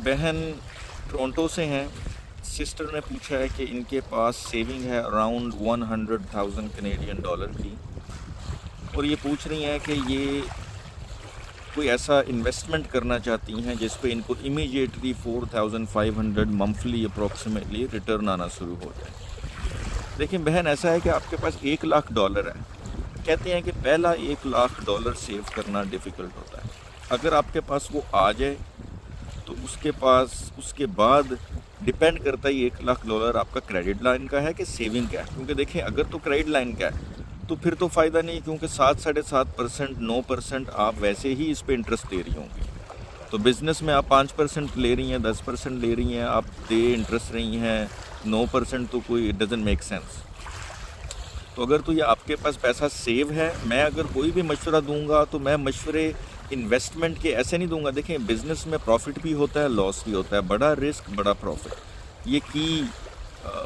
बहन टोरंटो से हैं। सिस्टर ने पूछा है कि इनके पास सेविंग है अराउंड 100,000 कैनेडियन डॉलर की, और ये पूछ रही हैं कि ये कोई ऐसा इन्वेस्टमेंट करना चाहती हैं जिस पे इनको इमीडिएटली 4,500 मंथली अप्रॉक्सीमेटली रिटर्न आना शुरू हो जाए। देखिए बहन, ऐसा है कि आपके पास $1,00,000 है। कहते हैं कि पहला $1,00,000 सेव करना डिफ़िकल्ट होता है। अगर आपके पास वो आ जाए तो उसके बाद डिपेंड करता है $1,00,000 आपका क्रेडिट लाइन का है कि सेविंग का है। क्योंकि देखें, अगर तो क्रेडिट लाइन का है तो फिर तो फ़ायदा नहीं, क्योंकि 7-7.5%, 9% आप वैसे ही इस पे इंटरेस्ट दे रही होंगी। तो बिज़नेस में आप 5% ले रही हैं, 10% ले रही हैं, आप दे इंटरेस्ट रही हैं 9%, तो कोई इट डजंट मेक सेंस। तो अगर तो ये आपके पास पैसा सेव है, मैं अगर कोई भी मशवरा दूंगा तो मैं मशवरे इन्वेस्टमेंट के ऐसे नहीं दूंगा। देखें, बिज़नेस में प्रॉफिट भी होता है, लॉस भी होता है, बड़ा रिस्क बड़ा प्रॉफिट, ये की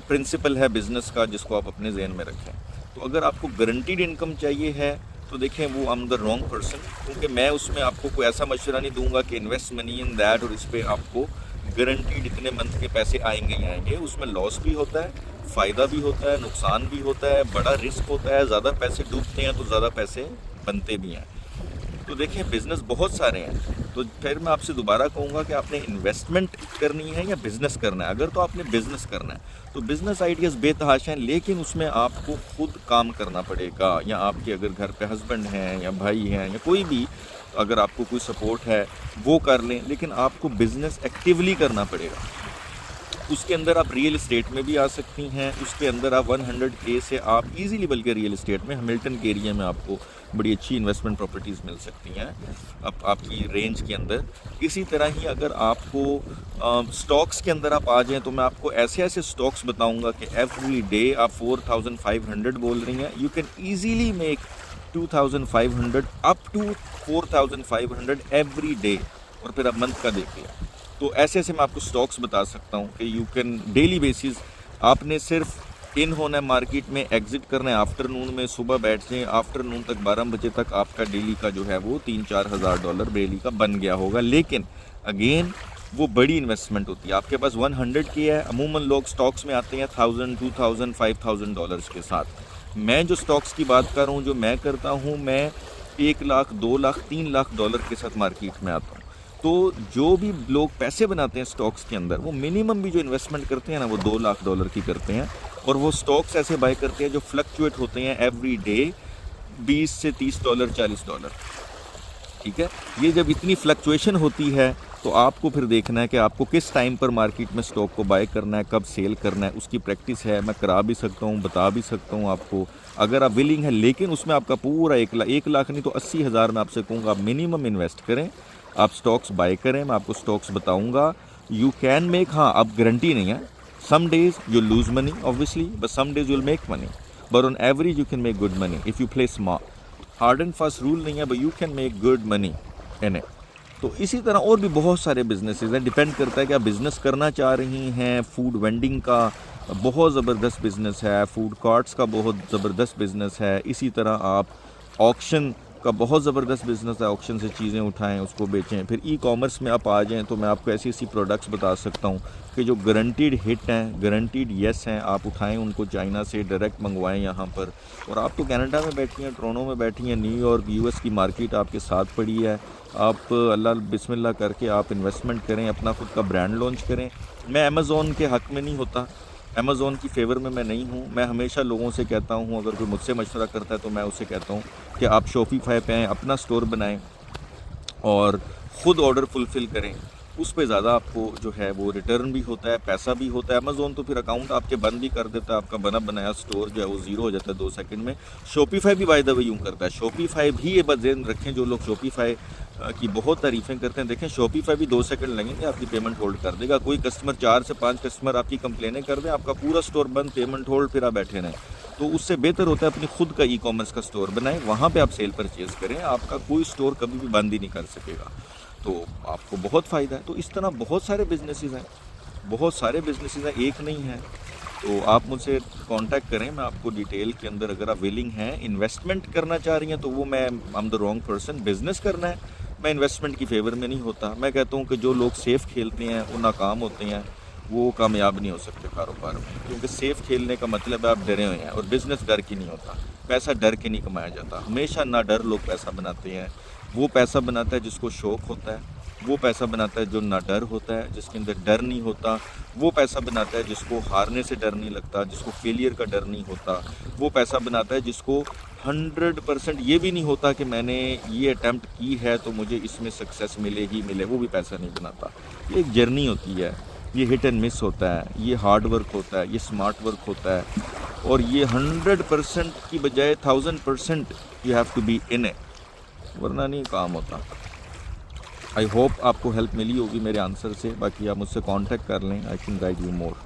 प्रिंसिपल है बिज़नेस का, जिसको आप अपने जहन में रखें। तो अगर आपको गारंटीड इनकम चाहिए है तो देखें, वो I am the wrong person, क्योंकि मैं उसमें आपको कोई ऐसा मशवरा नहीं दूंगा कि इन्वेस्ट मनी इन दैट और इस पर आपको गारंटीड इतने मंथ के पैसे आएंगे ही आएंगे। उसमें लॉस भी होता है, फ़ायदा भी होता है, नुकसान भी होता है, बड़ा रिस्क होता है, ज़्यादा पैसे डूबते हैं तो ज़्यादा पैसे बनते भी हैं। तो देखिए, बिज़नेस बहुत सारे हैं। तो फिर मैं आपसे दोबारा कहूँगा कि आपने इन्वेस्टमेंट करनी है या बिज़नेस करना है। अगर तो आपने बिज़नेस करना है तो बिज़नेस आइडियाज़ बेतहाशा हैं, लेकिन उसमें आपको खुद काम करना पड़ेगा, या आपके अगर घर पे हस्बैंड हैं या भाई हैं या कोई भी, अगर आपको कोई सपोर्ट है वो कर लें, लेकिन आपको बिज़नेस एक्टिवली करना पड़ेगा। उसके अंदर आप रियल इस्टेट में भी आ सकती हैं। उसके अंदर आप 100K से आप इजीली, बल्कि रियल इस्टेट में हैमिल्टन के एरिया में आपको बड़ी अच्छी इन्वेस्टमेंट प्रॉपर्टीज़ मिल सकती हैं आपकी रेंज के अंदर। इसी तरह ही अगर आपको स्टॉक्स के अंदर आप आ जाएं तो मैं आपको ऐसे ऐसे स्टॉक्स बताऊंगा कि एवरी डे आप 4,500 बोल रही हैं, you can easily make 2,500 up to 4,500 every day, और फिर आप मंथ का देख लिया। तो ऐसे ऐसे मैं आपको स्टॉक्स बता सकता हूँ कि यू कैन डेली बेसिस, आपने सिर्फ इन होना है मार्केट में, एग्जिट करना है आफ्टरनून में, सुबह बैठ जाएँ, आफ्टरनून तक 12 बजे तक आपका डेली का जो है वो $3-4 हज़ार डेली का बन गया होगा। लेकिन अगेन वो बड़ी इन्वेस्टमेंट होती है। आपके पास 100K है, अमूमन लोग स्टॉक्स में आते हैं 1,000, 2,000, $5,000 के साथ। मैं जो स्टॉक्स की बात कर रहा हूँ, जो मैं करता हूँ, मैं 1,00,000, 2,00,000, $3,00,000 के साथ मार्केट में आता हूँ। तो जो भी लोग पैसे बनाते हैं स्टॉक्स के अंदर, वो मिनिमम भी जो इन्वेस्टमेंट करते हैं ना, वो $2,00,000 की करते हैं, और वो स्टॉक्स ऐसे बाय करते हैं जो फ्लक्चुएट होते हैं एवरी डे $20 से $30, $40। ठीक है, ये जब इतनी फ्लक्चुएशन होती है तो आपको फिर देखना है कि आपको किस टाइम पर मार्केट में स्टॉक को बाय करना है, कब सेल करना है, उसकी प्रैक्टिस है। मैं करा भी सकता हूँ, बता भी सकता हूँ आपको, अगर आप विलिंग है। लेकिन उसमें आपका पूरा 1,00,000 नहीं तो 80,000 मैं आपसे कहूँगा आप मिनिमम इन्वेस्ट करें, आप स्टॉक्स बाय करें। मैं आपको स्टॉक्स बताऊंगा, यू कैन मेक, हाँ अब गारंटी नहीं है, some days you lose money obviously, but some days you will make money, but on average you can make good money if you play smart. Hard and fast rule नहीं है, but you can make good money in it. तो इसी तरह और भी बहुत सारे businesses हैं, डिपेंड करता है कि आप बिज़नेस करना चाह रही हैं। फूड वेंडिंग का बहुत ज़बरदस्त बिज़नेस है, फूड कार्ट्स का बहुत ज़बरदस्त बिज़नेस है। इसी तरह आप ऑक्शन का बहुत ज़बरदस्त बिज़नेस है, ऑक्शन से चीज़ें उठाएं उसको बेचें। फिर ई कॉमर्स में आप आ जाएं तो मैं आपको ऐसी ऐसी प्रोडक्ट्स बता सकता हूं कि जो गारंटीड हिट हैं, गारंटीड येस हैं, आप उठाएं उनको, चाइना से डायरेक्ट मंगवाएं यहाँ पर। और आप तो कनाडा में बैठी हैं, टोरंटो में बैठी हैं, न्यूयॉर्क US की मार्केट आपके साथ पड़ी है। आप अल्लाह बिस्मिल्लाह करके आप इन्वेस्टमेंट करें, अपना खुद का ब्रांड लॉन्च करें। मैं अमेज़ॉन के हक़ में नहीं होता, अमेज़ॉन की फेवर में मैं नहीं हूँ। मैं हमेशा लोगों से कहता हूँ, अगर कोई मुझसे मशवरा करता है तो मैं उससे कहता हूँ कि आप शॉपिफाई पे आएँ, अपना स्टोर बनाएं और ख़ुद ऑर्डर फुलफ़िल करें। उस पे ज़्यादा आपको जो है वो रिटर्न भी होता है, पैसा भी होता है। अमेज़ॉन तो फिर अकाउंट आपके बंद भी कर देता है, आपका बना बनाया स्टोर जो है वो ज़ीरो हो जाता है 2 सेकंड में। शॉपिफाई भी बाय द वे यूँ करता है। शॉपिफाई भी ये बात ध्यान रखें, जो लोग शॉपिफाई की बहुत तारीफ़ें करते हैं, देखें शॉपिफाई भी 2 सेकंड लगेंगे, आपकी पेमेंट होल्ड कर देगा। कोई कस्टमर 4 से 5 कस्टमर आपकी कंप्लेनें कर दें, आपका पूरा स्टोर बंद, पेमेंट होल्ड, फिर आप बैठे रहें। तो उससे बेहतर होता है अपनी खुद का ई कॉमर्स का स्टोर बनाएं, वहाँ पे आप सेल परचेज़ करें, आपका कोई स्टोर कभी भी बंद ही नहीं कर सकेगा, तो आपको बहुत फ़ायदा है। तो इस तरह बहुत सारे बिजनेसेस हैं, बहुत सारे बिजनेसेस हैं, एक नहीं है। तो आप मुझसे कांटेक्ट करें, मैं आपको डिटेल के अंदर, अगर आप विलिंग हैं, इन्वेस्टमेंट करना चाह रही हैं तो वो मैं I am the wrong person. Business करना है मैं इन्वेस्टमेंट की फेवर में नहीं होता। मैं कहता हूँ कि जो लोग सेफ़ खेलते हैं वो नाकाम होते हैं, वो कामयाब नहीं हो सकते कारोबार में, क्योंकि सेफ़ खेलने का मतलब है आप डरे हुए हैं, और बिज़नेस डर की नहीं होता, पैसा डर के नहीं कमाया जाता। हमेशा ना डर लोग पैसा बनाते हैं। वो पैसा बनाता है जिसको शौक़ होता है, वो पैसा बनाता है जो ना डर होता है, जिसके अंदर डर नहीं होता। वो पैसा बनाता है जिसको हारने से डर नहीं लगता, जिसको फेलियर का डर नहीं होता। वो पैसा बनाता है जिसको 100% ये भी नहीं होता कि मैंने ये अटैम्प्ट की है तो मुझे इसमें सक्सेस मिले ही मिले, वो भी पैसा नहीं बनाता। ये एक जर्नी होती है, ये हिट एंड मिस होता है, ये हार्ड वर्क होता है, ये स्मार्ट वर्क होता है, और ये 100% की बजाय 1000% you have to be in it, वरना नहीं काम होता। आई होप आपको हेल्प मिली होगी मेरे आंसर से। बाकी आप मुझसे कांटेक्ट कर लें, I can guide you more.